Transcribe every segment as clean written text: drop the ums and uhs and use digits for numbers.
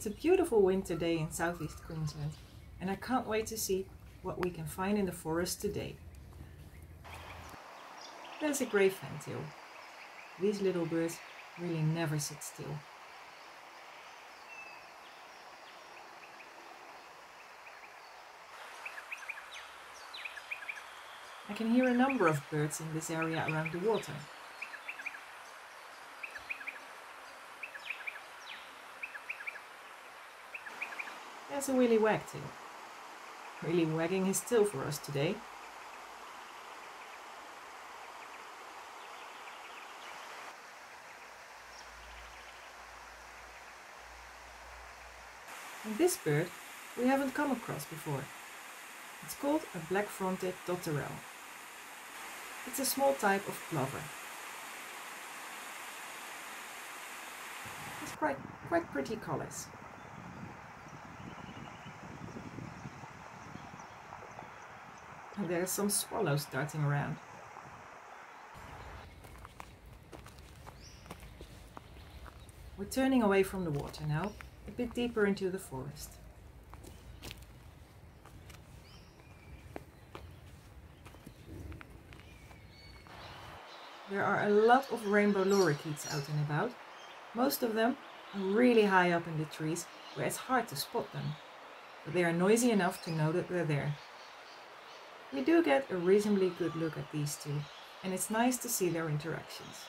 It's a beautiful winter day in southeast Queensland, and I can't wait to see what we can find in the forest today. There's a grey fantail. These little birds really never sit still. I can hear a number of birds in this area around the water. There's a Willy Wagtail, really wagging his tail for us today. And this bird we haven't come across before. It's called a black-fronted Dotterel. It's a small type of plover. It's quite pretty colours. And there are some swallows darting around. We're turning away from the water now, a bit deeper into the forest. There are a lot of Rainbow Lorikeets out and about. Most of them are really high up in the trees where it's hard to spot them, but they are noisy enough to know that they're there. We do get a reasonably good look at these two, and it's nice to see their interactions.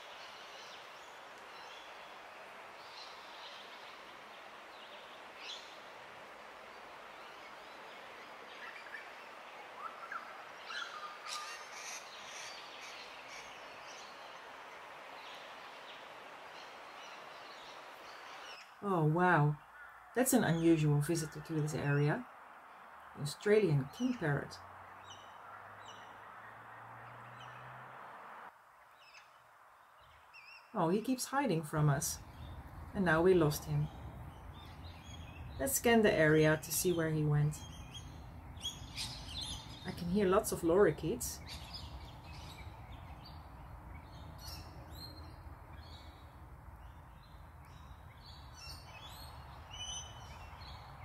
Oh wow, that's an unusual visitor to this area. The Australian King Parrot. Oh, he keeps hiding from us. And now we lost him. Let's scan the area to see where he went. I can hear lots of Lorikeets.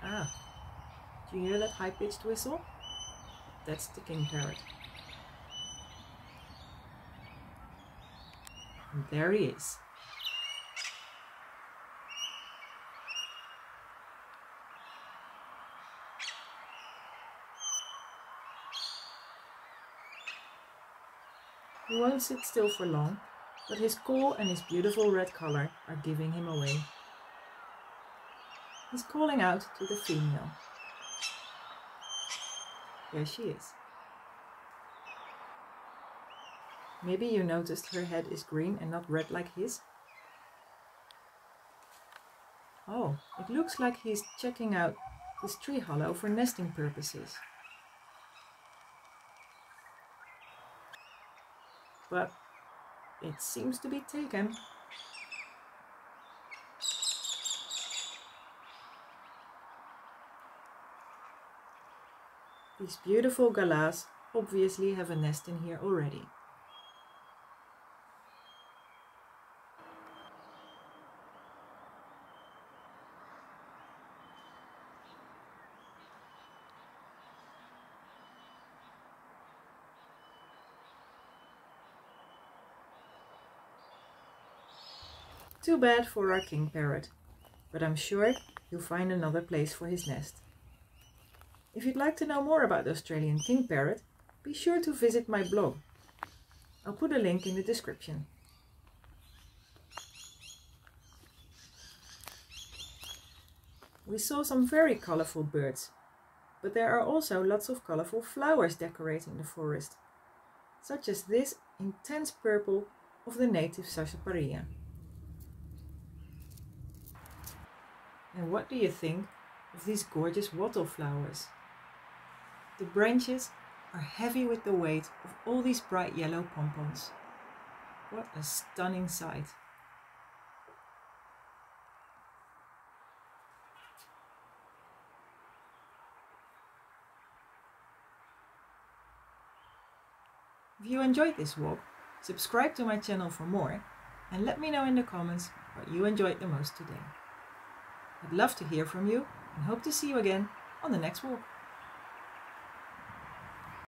Ah, do you hear that high-pitched whistle? That's the King Parrot. And there he is. He won't sit still for long, but his call and his beautiful red color are giving him away. He's calling out to the female. There she is. Maybe you noticed her head is green and not red like his? Oh, it looks like he's checking out this tree hollow for nesting purposes. But it seems to be taken. These beautiful Galahs obviously have a nest in here already. Too bad for our king parrot, but I'm sure he'll find another place for his nest. If you'd like to know more about the Australian king parrot, be sure to visit my blog. I'll put a link in the description. We saw some very colourful birds, but there are also lots of colourful flowers decorating the forest, such as this intense purple of the native Sarsaparilla. And what do you think of these gorgeous wattle flowers? The branches are heavy with the weight of all these bright yellow pompons. What a stunning sight! If you enjoyed this walk, subscribe to my channel for more and let me know in the comments what you enjoyed the most today. I'd love to hear from you and hope to see you again on the next walk.